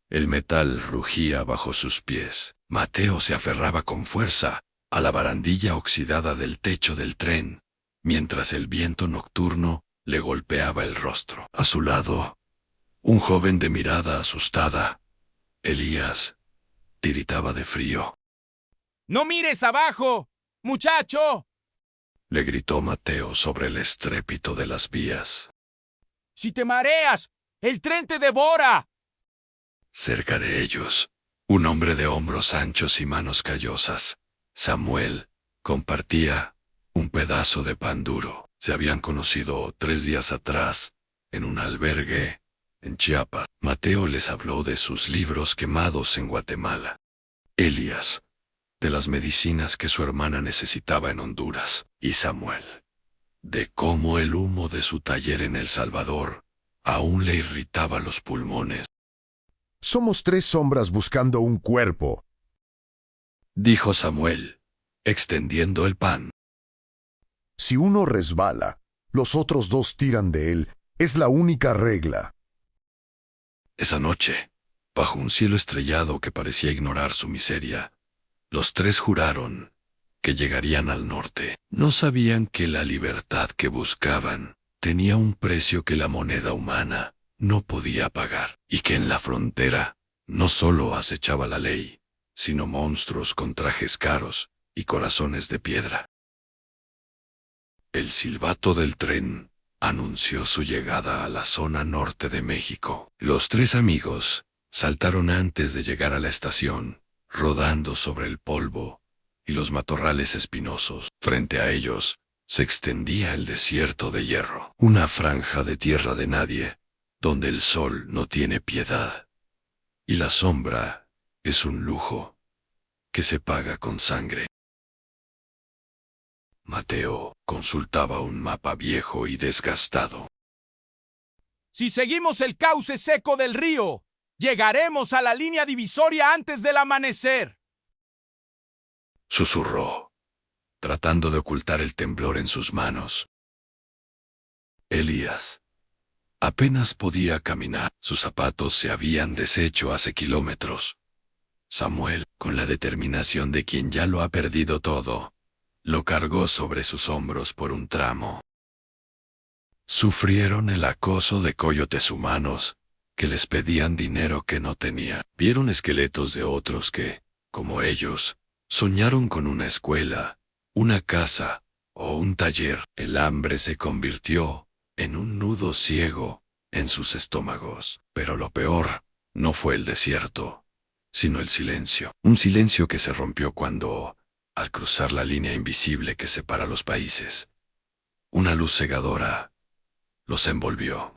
El metal rugía bajo sus pies. Mateo se aferraba con fuerza a la barandilla oxidada del techo del tren, mientras el viento nocturno le golpeaba el rostro. A su lado, un joven de mirada asustada, Elías, tiritaba de frío. ¡No mires abajo, muchacho! Le gritó Mateo sobre el estrépito de las vías. ¡Si te mareas, el tren te devora! Cerca de ellos, un hombre de hombros anchos y manos callosas, Samuel, compartía un pedazo de pan duro. Se habían conocido 3 días atrás, en un albergue, en Chiapas. Mateo les habló de sus libros quemados en Guatemala. Elías, de las medicinas que su hermana necesitaba en Honduras. Y Samuel, de cómo el humo de su taller en El Salvador aún le irritaba los pulmones. Somos 3 sombras buscando un cuerpo, Dijo Samuel, extendiendo el pan. Si uno resbala, los otros 2 tiran de él. Es la única regla. Esa noche, bajo un cielo estrellado que parecía ignorar su miseria, los 3 juraron que llegarían al norte. No sabían que la libertad que buscaban tenía un precio que la moneda humana no podía pagar, y que en la frontera no solo acechaba la ley, sino monstruos con trajes caros y corazones de piedra. El silbato del tren anunció su llegada a la zona norte de México. Los 3 amigos saltaron antes de llegar a la estación, rodando sobre el polvo y los matorrales espinosos. Frente a ellos se extendía el desierto de hierro, una franja de tierra de nadie, donde el sol no tiene piedad, y la sombra es un lujo que se paga con sangre. Mateo consultaba un mapa viejo y desgastado. Si seguimos el cauce seco del río, llegaremos a la línea divisoria antes del amanecer. Susurró, tratando de ocultar el temblor en sus manos. Elías apenas podía caminar. Sus zapatos se habían deshecho hace kilómetros. Samuel, con la determinación de quien ya lo ha perdido todo, lo cargó sobre sus hombros por un tramo. Sufrieron el acoso de coyotes humanos que les pedían dinero que no tenía. Vieron esqueletos de otros que, como ellos, soñaron con una escuela, una casa o un taller. El hambre se convirtió en un nudo ciego en sus estómagos. Pero lo peor no fue el desierto, sino el silencio. Un silencio que se rompió cuando, al cruzar la línea invisible que separa los países, una luz cegadora los envolvió.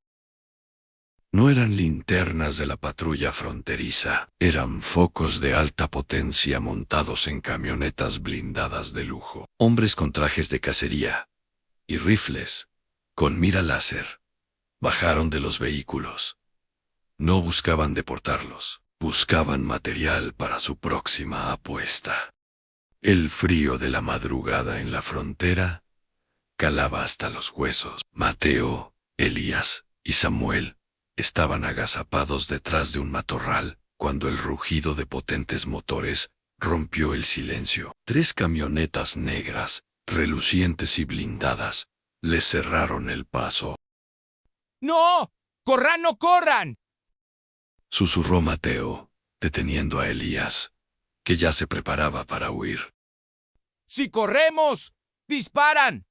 No eran linternas de la patrulla fronteriza, eran focos de alta potencia montados en camionetas blindadas de lujo. Hombres con trajes de cacería y rifles con mira láser bajaron de los vehículos. No buscaban deportarlos, buscaban material para su próxima apuesta. El frío de la madrugada en la frontera calaba hasta los huesos. Mateo, Elías y Samuel estaban agazapados detrás de un matorral cuando el rugido de potentes motores rompió el silencio. 3 camionetas negras, relucientes y blindadas, les cerraron el paso. ¡No! ¡Corran, no corran! Susurró Mateo, deteniendo a Elías, que ya se preparaba para huir. ¡Si corremos, disparan!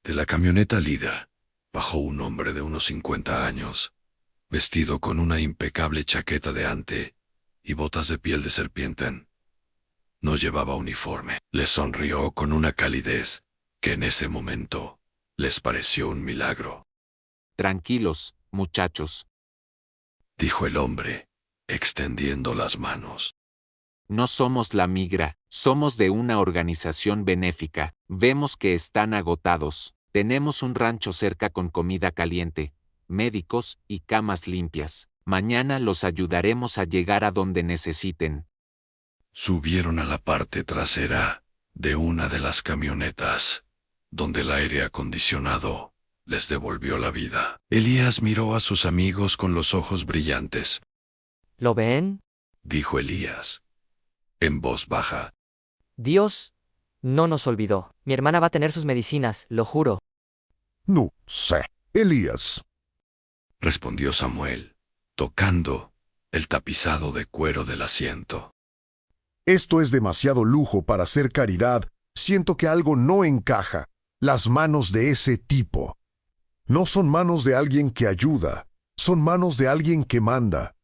De la camioneta líder bajó un hombre de unos 50 años, vestido con una impecable chaqueta de ante y botas de piel de serpiente. No llevaba uniforme. Les sonrió con una calidez que en ese momento les pareció un milagro. Tranquilos, muchachos. Dijo el hombre, extendiendo las manos. No somos la migra, somos de una organización benéfica. Vemos que están agotados. Tenemos un rancho cerca con comida caliente, médicos y camas limpias. Mañana los ayudaremos a llegar a donde necesiten. Subieron a la parte trasera de una de las camionetas, donde el aire acondicionado les devolvió la vida. Elías miró a sus amigos con los ojos brillantes. ¿Lo ven? dijo Elías, en voz baja. Dios no nos olvidó. Mi hermana va a tener sus medicinas, lo juro. No sé, Elías. Respondió Samuel, tocando el tapizado de cuero del asiento. Esto es demasiado lujo para hacer caridad. Siento que algo no encaja. Las manos de ese tipo. No son manos de alguien que ayuda. Son manos de alguien que manda.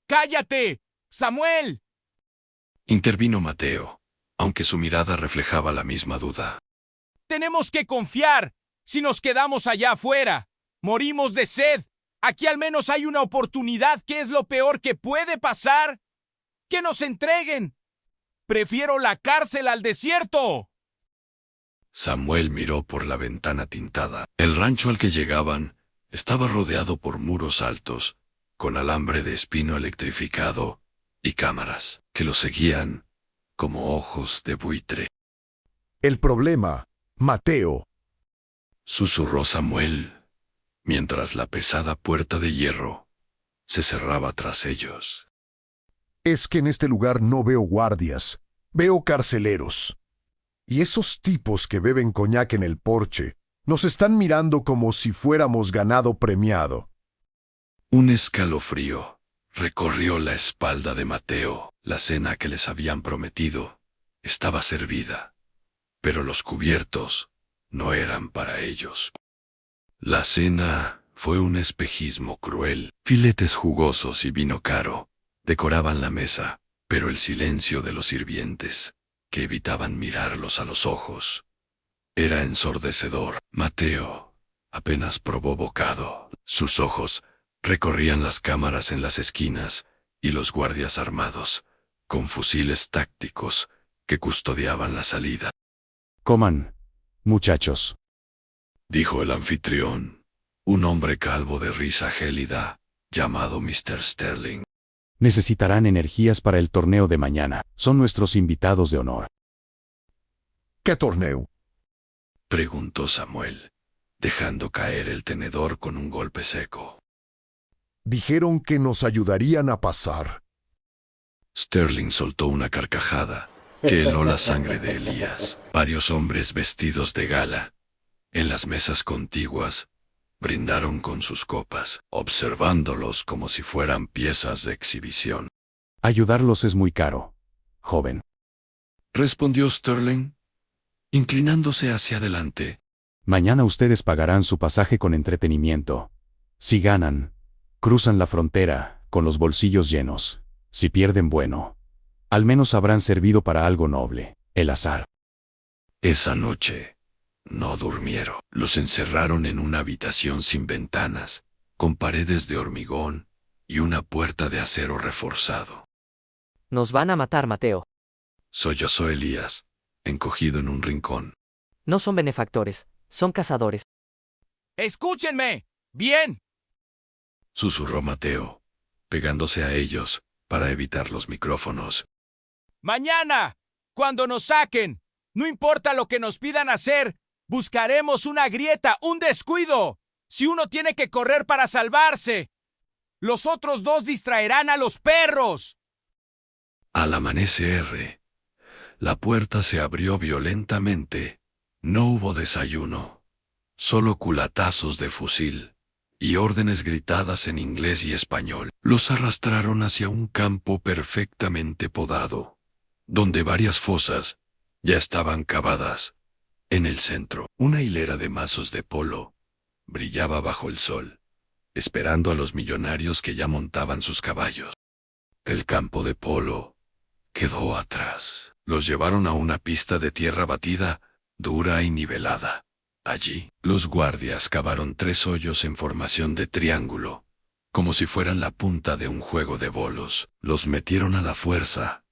¡Cállate! ¡Samuel! Intervino Mateo, aunque su mirada reflejaba la misma duda. Tenemos que confiar. Si nos quedamos allá afuera, morimos de sed. Aquí al menos hay una oportunidad. ¿Qué es lo peor que puede pasar? ¡Que nos entreguen! Prefiero la cárcel al desierto. Samuel miró por la ventana tintada. El rancho al que llegaban estaba rodeado por muros altos, con alambre de espino electrificado y cámaras que lo seguían como ojos de buitre. El problema, Mateo, Susurró Samuel, mientras la pesada puerta de hierro se cerraba tras ellos. es que en este lugar no veo guardias, veo carceleros. Y esos tipos que beben coñac en el porche nos están mirando como si fuéramos ganado premiado. Un escalofrío recorrió la espalda de Mateo. La cena que les habían prometido estaba servida, pero los cubiertos no eran para ellos. La cena fue un espejismo cruel. Filetes jugosos y vino caro decoraban la mesa, pero el silencio de los sirvientes, que evitaban mirarlos a los ojos, era ensordecedor. Mateo apenas probó bocado. Sus ojos recorrían las cámaras en las esquinas y los guardias armados, con fusiles tácticos que custodiaban la salida. Coman, muchachos. Dijo el anfitrión, un hombre calvo de risa gélida, llamado Mr. Sterling. Necesitarán energías para el torneo de mañana. Son nuestros invitados de honor. ¿Qué torneo? Preguntó Samuel, dejando caer el tenedor con un golpe seco. Dijeron que nos ayudarían a pasar. Sterling soltó una carcajada que heló la sangre de Elías. Varios hombres vestidos de gala, en las mesas contiguas, brindaron con sus copas, observándolos como si fueran piezas de exhibición. Ayudarlos es muy caro, joven. Respondió Sterling, inclinándose hacia adelante. Mañana ustedes pagarán su pasaje con entretenimiento. Si ganan, cruzan la frontera, con los bolsillos llenos. Si pierden, bueno, al menos habrán servido para algo noble, el azar. Esa noche no durmieron. Los encerraron en una habitación sin ventanas, con paredes de hormigón y una puerta de acero reforzado. Nos van a matar, Mateo. Sollozó Elías, encogido en un rincón. No son benefactores, son cazadores. ¡Escúchenme! ¡Bien! Susurró Mateo, pegándose a ellos para evitar los micrófonos. Mañana, cuando nos saquen, no importa lo que nos pidan hacer, buscaremos una grieta, un descuido. Si uno tiene que correr para salvarse, los otros dos distraerán a los perros. Al amanecer, la puerta se abrió violentamente. No hubo desayuno, solo culatazos de fusil y órdenes gritadas en inglés y español. Los arrastraron hacia un campo perfectamente podado, donde varias fosas ya estaban cavadas. En el centro, una hilera de mazos de polo brillaba bajo el sol, esperando a los millonarios que ya montaban sus caballos. El campo de polo quedó atrás. Los llevaron a una pista de tierra batida, dura y nivelada. Allí, los guardias cavaron 3 hoyos en formación de triángulo, como si fueran la punta de un juego de bolos. Los metieron a la fuerza,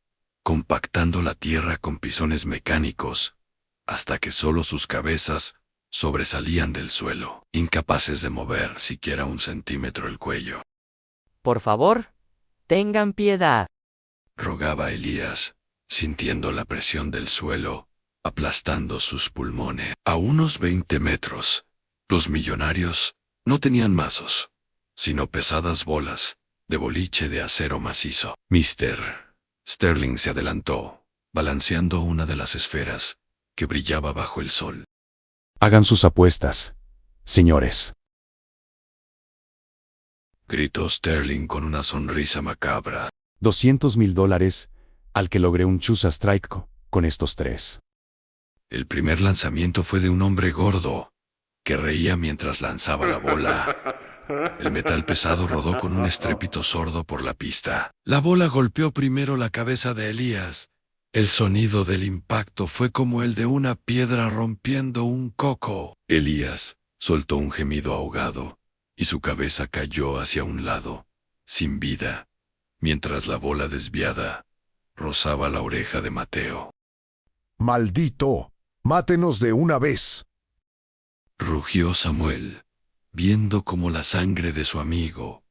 compactando la tierra con pisones mecánicos, hasta que solo sus cabezas sobresalían del suelo, incapaces de mover siquiera 1 centímetro el cuello. Por favor, tengan piedad. Rogaba Elías, sintiendo la presión del suelo aplastando sus pulmones. A unos 20 metros, los millonarios no tenían mazos, sino pesadas bolas de boliche de acero macizo. Mr. Sterling se adelantó, balanceando una de las esferas que brillaba bajo el sol. Hagan sus apuestas, señores. Gritó Sterling con una sonrisa macabra. $200,000 al que logré un Chusa Strike con estos tres. El primer lanzamiento fue de un hombre gordo, que reía mientras lanzaba la bola. El metal pesado rodó con un estrépito sordo por la pista. La bola golpeó primero la cabeza de Elías. El sonido del impacto fue como el de una piedra rompiendo un coco. Elías soltó un gemido ahogado, y su cabeza cayó hacia un lado, sin vida, mientras la bola desviada rozaba la oreja de Mateo. ¡Maldito! ¡Mátenos de una vez! Rugió Samuel, viendo cómo la sangre de su amigo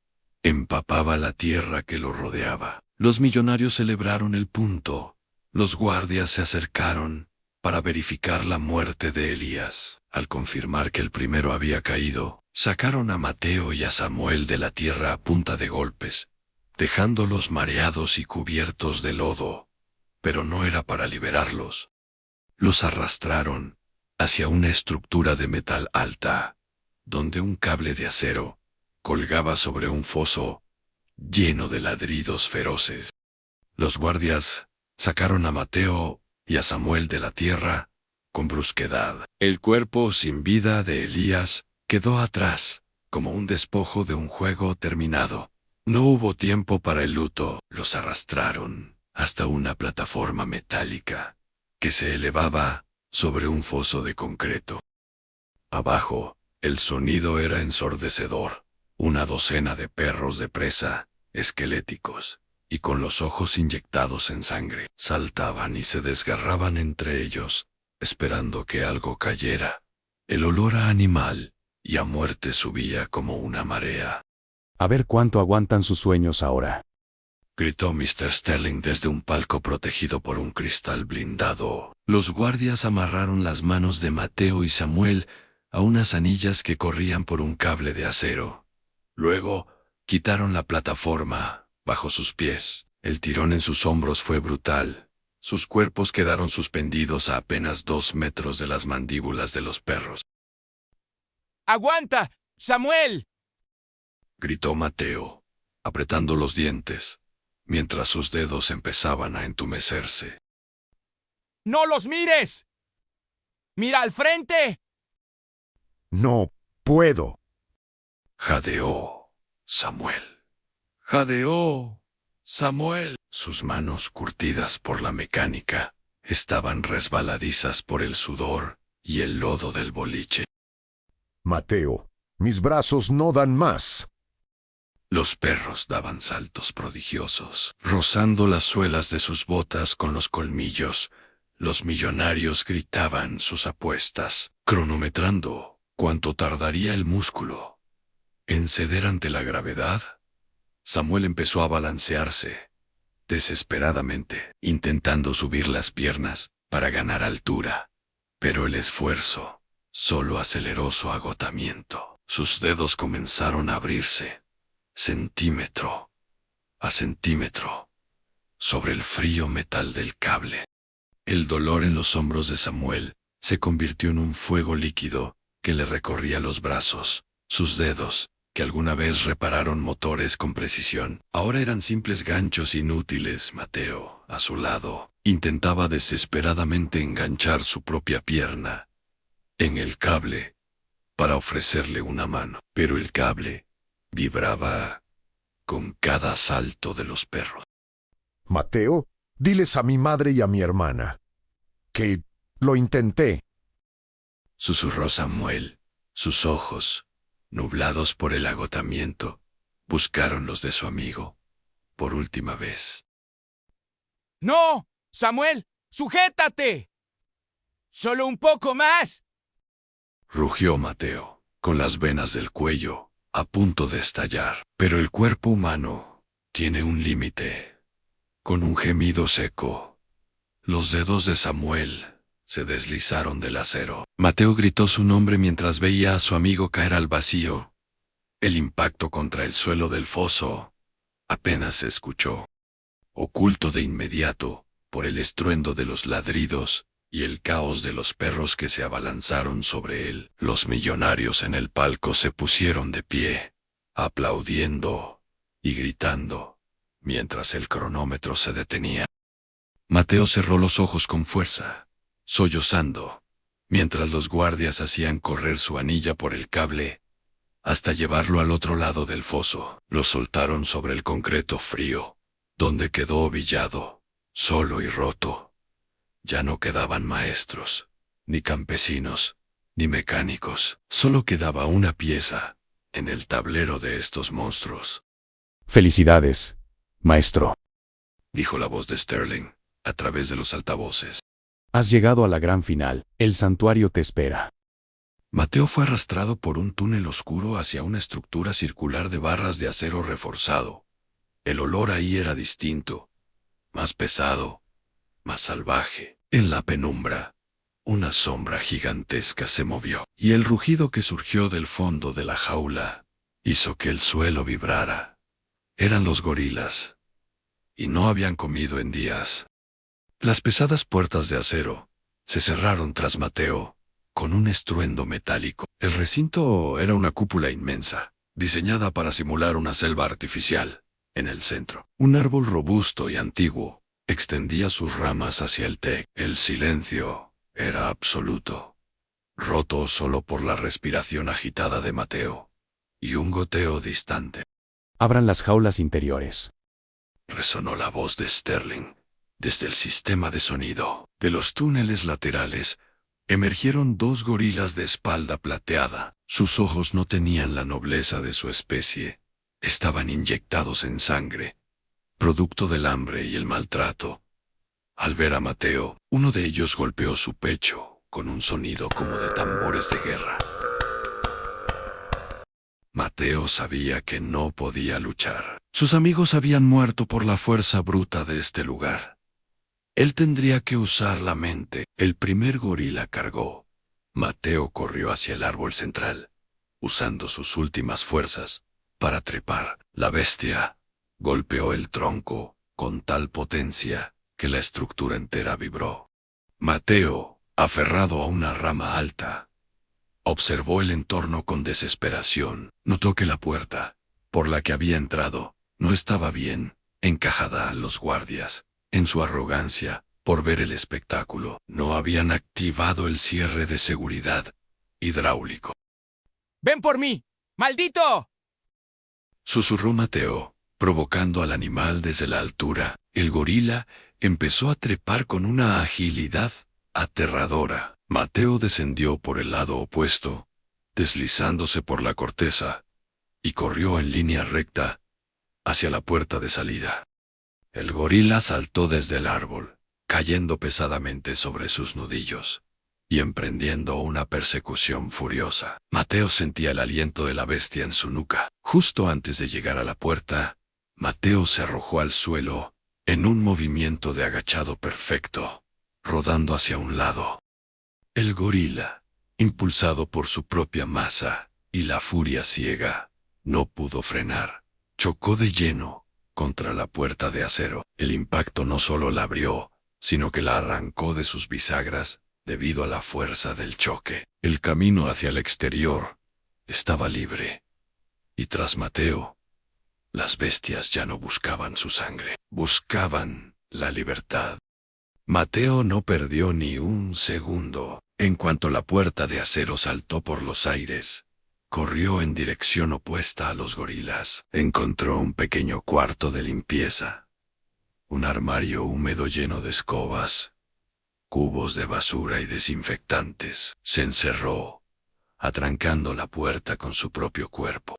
empapaba la tierra que lo rodeaba. Los millonarios celebraron el punto. Los guardias se acercaron para verificar la muerte de Elías. Al confirmar que el primero había caído, sacaron a Mateo y a Samuel de la tierra a punta de golpes, dejándolos mareados y cubiertos de lodo. Pero no era para liberarlos. Los arrastraron hacia una estructura de metal alta, donde un cable de acero colgaba sobre un foso lleno de ladridos feroces. Los guardias sacaron a Mateo y a Samuel de la tierra con brusquedad. El cuerpo sin vida de Elías quedó atrás, como un despojo de un juego terminado. No hubo tiempo para el luto. Los arrastraron hasta una plataforma metálica que se elevaba sobre un foso de concreto. Abajo, el sonido era ensordecedor. Una docena de perros de presa, esqueléticos, y con los ojos inyectados en sangre, saltaban y se desgarraban entre ellos, esperando que algo cayera. El olor a animal y a muerte subía como una marea. A ver cuánto aguantan sus sueños ahora. Gritó Mr. Sterling desde un palco protegido por un cristal blindado. Los guardias amarraron las manos de Mateo y Samuel a unas anillas que corrían por un cable de acero. Luego, quitaron la plataforma bajo sus pies. El tirón en sus hombros fue brutal. Sus cuerpos quedaron suspendidos a apenas 2 metros de las mandíbulas de los perros. ¡Aguanta, Samuel! Gritó Mateo, apretando los dientes, mientras sus dedos empezaban a entumecerse. ¡No los mires! ¡Mira al frente! No puedo. Jadeó Samuel. Jadeó Samuel. Sus manos, curtidas por la mecánica, estaban resbaladizas por el sudor y el lodo del boliche. Mateo, mis brazos no dan más. Los perros daban saltos prodigiosos, rozando las suelas de sus botas con los colmillos. Los millonarios gritaban sus apuestas, cronometrando cuánto tardaría el músculo en ceder ante la gravedad. Samuel empezó a balancearse, desesperadamente, intentando subir las piernas para ganar altura. Pero el esfuerzo solo aceleró su agotamiento. Sus dedos comenzaron a abrirse, centímetro a centímetro, sobre el frío metal del cable. El dolor en los hombros de Samuel se convirtió en un fuego líquido que le recorría los brazos. Sus dedos, que alguna vez repararon motores con precisión, ahora eran simples ganchos inútiles. Mateo, a su lado, intentaba desesperadamente enganchar su propia pierna en el cable para ofrecerle una mano, pero el cable vibraba con cada salto de los perros. Mateo, diles a mi madre y a mi hermana que lo intenté. Susurró Samuel. Sus ojos, nublados por el agotamiento, buscaron los de su amigo por última vez. ¡No! ¡Samuel! ¡Sujétate! ¡Solo un poco más! Rugió Mateo, con las venas del cuello a punto de estallar. Pero el cuerpo humano tiene un límite. Con un gemido seco, los dedos de Samuel se deslizaron del acero. Mateo gritó su nombre mientras veía a su amigo caer al vacío. El impacto contra el suelo del foso apenas se escuchó, oculto de inmediato por el estruendo de los ladridos y el caos de los perros que se abalanzaron sobre él. Los millonarios en el palco se pusieron de pie, aplaudiendo y gritando, mientras el cronómetro se detenía. Mateo cerró los ojos con fuerza, sollozando, mientras los guardias hacían correr su anilla por el cable, hasta llevarlo al otro lado del foso. Lo soltaron sobre el concreto frío, donde quedó ovillado, solo y roto. Ya no quedaban maestros, ni campesinos, ni mecánicos. Solo quedaba una pieza en el tablero de estos monstruos. Felicidades, maestro. Dijo la voz de Sterling, a través de los altavoces. Has llegado a la gran final. El santuario te espera. Mateo fue arrastrado por un túnel oscuro hacia una estructura circular de barras de acero reforzado. El olor ahí era distinto, más pesado, más salvaje. En la penumbra, una sombra gigantesca se movió, y el rugido que surgió del fondo de la jaula hizo que el suelo vibrara. Eran los gorilas, y no habían comido en días. Las pesadas puertas de acero se cerraron tras Mateo, con un estruendo metálico. El recinto era una cúpula inmensa, diseñada para simular una selva artificial. En el centro, un árbol robusto y antiguo extendía sus ramas hacia el TEC. El silencio era absoluto, roto solo por la respiración agitada de Mateo y un goteo distante. Abran las jaulas interiores. Resonó la voz de Sterling. Desde el sistema de sonido de los túneles laterales emergieron dos gorilas de espalda plateada. Sus ojos no tenían la nobleza de su especie. Estaban inyectados en sangre, producto del hambre y el maltrato. Al ver a Mateo, uno de ellos golpeó su pecho con un sonido como de tambores de guerra. Mateo sabía que no podía luchar. Sus amigos habían muerto por la fuerza bruta de este lugar. Él tendría que usar la mente. El primer gorila cargó. Mateo corrió hacia el árbol central, usando sus últimas fuerzas para trepar. La bestia golpeó el tronco con tal potencia que la estructura entera vibró. Mateo, aferrado a una rama alta, observó el entorno con desesperación. Notó que la puerta, por la que había entrado, no estaba bien encajada. Los guardias, en su arrogancia por ver el espectáculo, no habían activado el cierre de seguridad hidráulico. ¡Ven por mí! ¡Maldito! Susurró Mateo, provocando al animal desde la altura. El gorila empezó a trepar con una agilidad aterradora. Mateo descendió por el lado opuesto, deslizándose por la corteza, y corrió en línea recta hacia la puerta de salida. El gorila saltó desde el árbol, cayendo pesadamente sobre sus nudillos y emprendiendo una persecución furiosa. Mateo sentía el aliento de la bestia en su nuca. Justo antes de llegar a la puerta, Mateo se arrojó al suelo en un movimiento de agachado perfecto, rodando hacia un lado. El gorila, impulsado por su propia masa y la furia ciega, no pudo frenar. Chocó de lleno contra la puerta de acero. El impacto no solo la abrió, sino que la arrancó de sus bisagras debido a la fuerza del choque. El camino hacia el exterior estaba libre, y tras Mateo, las bestias ya no buscaban su sangre, buscaban la libertad. Mateo no perdió ni un segundo. En cuanto la puerta de acero saltó por los aires, corrió en dirección opuesta a los gorilas. Encontró un pequeño cuarto de limpieza, un armario húmedo lleno de escobas, cubos de basura y desinfectantes. Se encerró, atrancando la puerta con su propio cuerpo.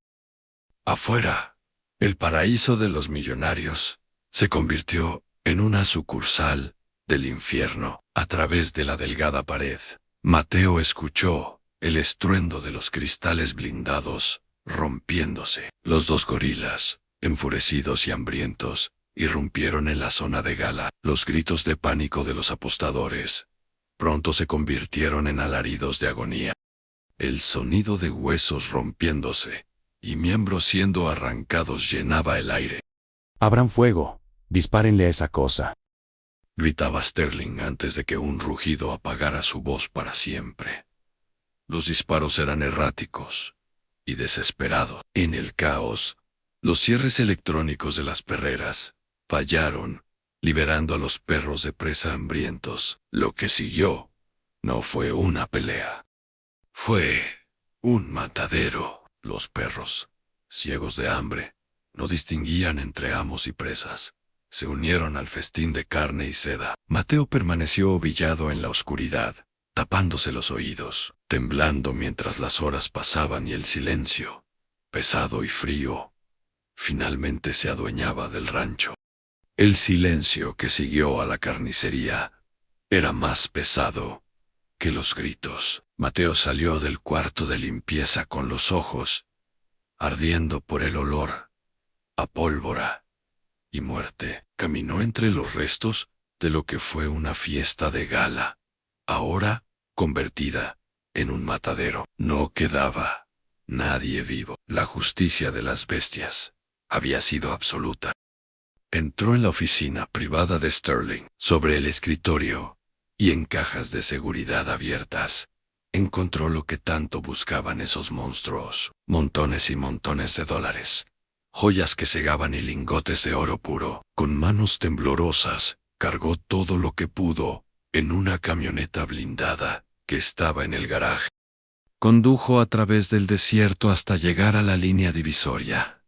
Afuera, el paraíso de los millonarios se convirtió en una sucursal del infierno. A través de la delgada pared, Mateo escuchó el estruendo de los cristales blindados rompiéndose. Los dos gorilas, enfurecidos y hambrientos, irrumpieron en la zona de gala. Los gritos de pánico de los apostadores pronto se convirtieron en alaridos de agonía. El sonido de huesos rompiéndose y miembros siendo arrancados llenaba el aire. Abran fuego, dispárenle a esa cosa. Gritaba Sterling antes de que un rugido apagara su voz para siempre. Los disparos eran erráticos y desesperados. En el caos, los cierres electrónicos de las perreras fallaron, liberando a los perros de presa hambrientos. Lo que siguió no fue una pelea. Fue un matadero. Los perros, ciegos de hambre, no distinguían entre amos y presas. Se unieron al festín de carne y seda. Mateo permaneció ovillado en la oscuridad, tapándose los oídos, temblando mientras las horas pasaban y el silencio, pesado y frío, finalmente se adueñaba del rancho. El silencio que siguió a la carnicería era más pesado que los gritos. Mateo salió del cuarto de limpieza con los ojos ardiendo por el olor a pólvora y muerte. Caminó entre los restos de lo que fue una fiesta de gala, ahora convertida en un matadero. No quedaba nadie vivo. La justicia de las bestias había sido absoluta. Entró en la oficina privada de Sterling. Sobre el escritorio y en cajas de seguridad abiertas, encontró lo que tanto buscaban esos monstruos. Montones y montones de dólares, joyas que cegaban y lingotes de oro puro. Con manos temblorosas, cargó todo lo que pudo en una camioneta blindada que estaba en el garaje. Condujo a través del desierto hasta llegar a la línea divisoria.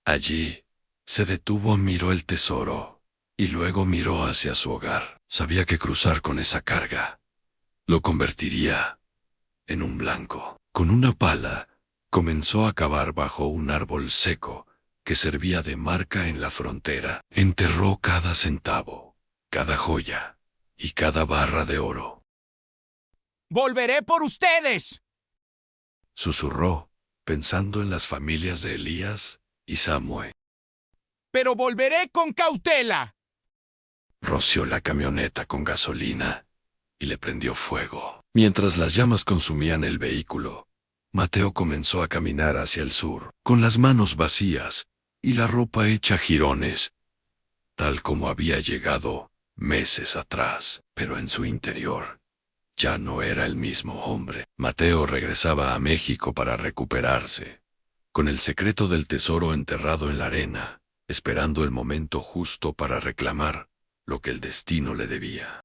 Allí, se detuvo, miró el tesoro y luego miró hacia su hogar. Sabía que cruzar con esa carga lo convertiría en un blanco. Con una pala, comenzó a cavar bajo un árbol seco que servía de marca en la frontera. Enterró cada centavo, cada joya y cada barra de oro. ¡Volveré por ustedes! Susurró, pensando en las familias de Elías y Samue. ¡Pero volveré con cautela! Roció la camioneta con gasolina y le prendió fuego. Mientras las llamas consumían el vehículo, Mateo comenzó a caminar hacia el sur, con las manos vacías y la ropa hecha jirones, tal como había llegado meses atrás. Pero en su interior ya no era el mismo hombre. Mateo regresaba a México para recuperarse, con el secreto del tesoro enterrado en la arena, esperando el momento justo para reclamar lo que el destino le debía.